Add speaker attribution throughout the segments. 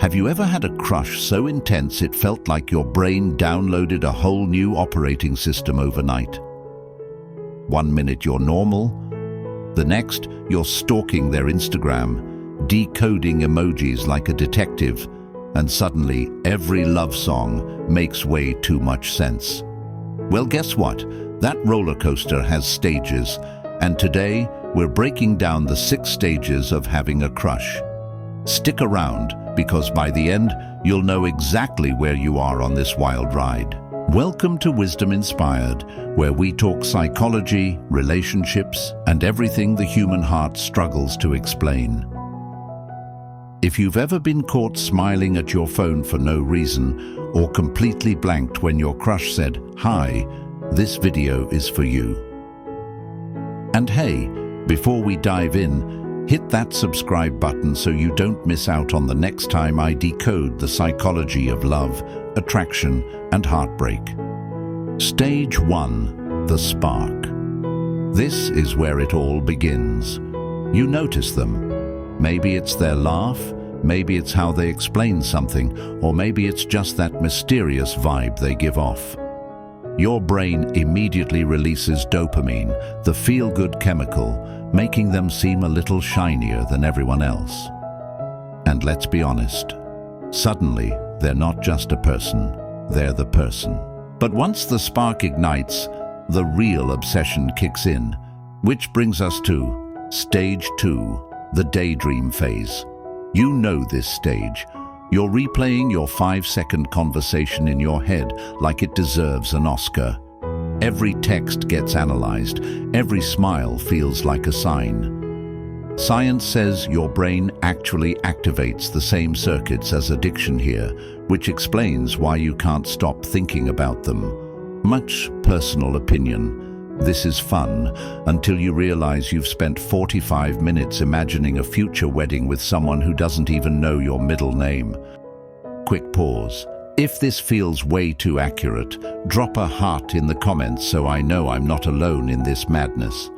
Speaker 1: Have you ever had a crush so intense it felt like your brain downloaded a whole new operating system overnight? 1 minute you're normal, the next you're stalking their Instagram, decoding emojis like a detective, and suddenly every love song makes way too much sense. Well, guess what? That roller coaster has stages, and today we're breaking down the 6 stages of having a crush. Stick around, because by the end, you'll know exactly where you are on this wild ride. Welcome to Wisdom Inspired, where we talk psychology, relationships, and everything the human heart struggles to explain. If you've ever been caught smiling at your phone for no reason, or completely blanked when your crush said, "Hi," this video is for you. And hey, before we dive in, hit that subscribe button so you don't miss out on the next time I decode the psychology of love, attraction, and heartbreak. Stage 1, the spark. This is where it all begins. You notice them. Maybe it's their laugh, maybe it's how they explain something, or maybe it's just that mysterious vibe they give off. Your brain immediately releases dopamine, the feel-good chemical, making them seem a little shinier than everyone else. And let's be honest, suddenly they're not just a person, they're the person. But once the spark ignites, the real obsession kicks in, which brings us to Stage 2, the daydream phase. You know this stage. You're replaying your 5-second conversation in your head like it deserves an Oscar. Every text gets analyzed, every smile feels like a sign. Science says your brain actually activates the same circuits as addiction here, which explains why you can't stop thinking about them. Much personal opinion. This is fun until you realize you've spent 45 minutes imagining a future wedding with someone who doesn't even know your middle name. Quick pause. If this feels way too accurate, drop a heart in the comments so I know I'm not alone in this madness.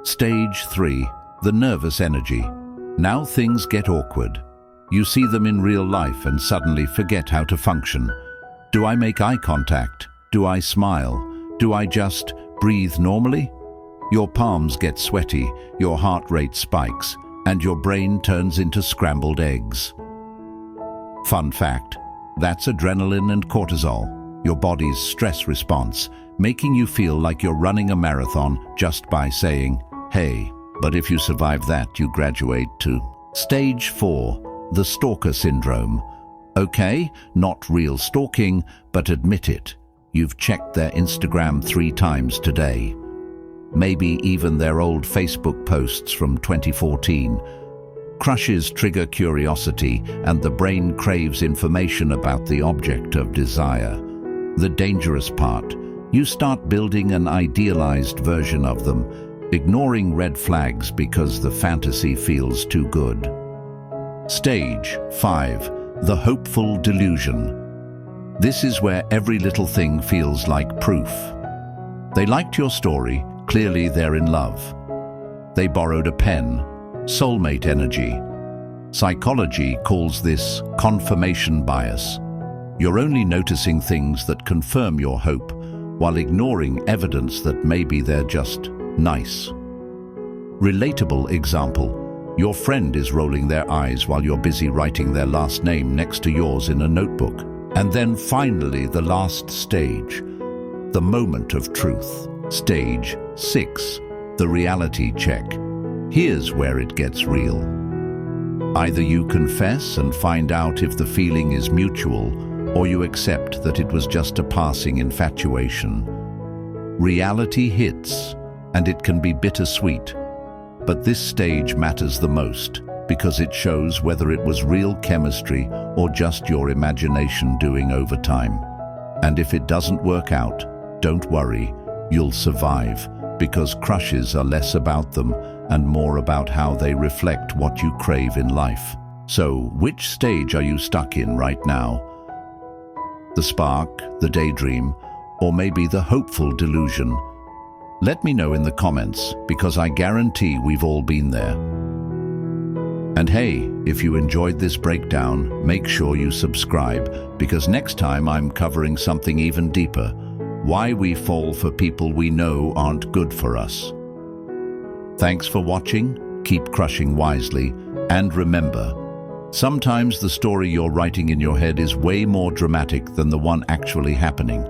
Speaker 1: Stage 3, the nervous energy. Now things get awkward. You see them in real life and suddenly forget how to function. Do I make eye contact? Do I smile? Do I just breathe normally? Your palms get sweaty, your heart rate spikes, and your brain turns into scrambled eggs. Fun fact, that's adrenaline and cortisol, your body's stress response, making you feel like you're running a marathon just by saying, "Hey." But if you survive that, you graduate to Stage 4, the stalker syndrome. Okay, not real stalking, but admit it. You've checked their Instagram 3 times today. Maybe even their old Facebook posts from 2014. Crushes trigger curiosity, and the brain craves information about the object of desire. The dangerous part, you start building an idealized version of them, ignoring red flags because the fantasy feels too good. Stage 5, the hopeful delusion. This is where every little thing feels like proof. They liked your story, clearly they're in love. They borrowed a pen, soulmate energy. Psychology calls this confirmation bias. You're only noticing things that confirm your hope, while ignoring evidence that maybe they're just nice. Relatable example, your friend is rolling their eyes while you're busy writing their last name next to yours in a notebook. And then finally, the last stage, the moment of truth. Stage 6, the reality check. Here's where it gets real. Either you confess and find out if the feeling is mutual, or you accept that it was just a passing infatuation. Reality hits, and it can be bittersweet. But this stage matters the most, because it shows whether it was real chemistry or just your imagination doing overtime. And if it doesn't work out, don't worry, you'll survive, because crushes are less about them and more about how they reflect what you crave in life. So, which stage are you stuck in right now? The spark, the daydream, or maybe the hopeful delusion? Let me know in the comments, because I guarantee we've all been there. And hey, if you enjoyed this breakdown, make sure you subscribe, because next time I'm covering something even deeper: why we fall for people we know aren't good for us. Thanks for watching, keep crushing wisely, and remember, sometimes the story you're writing in your head is way more dramatic than the one actually happening.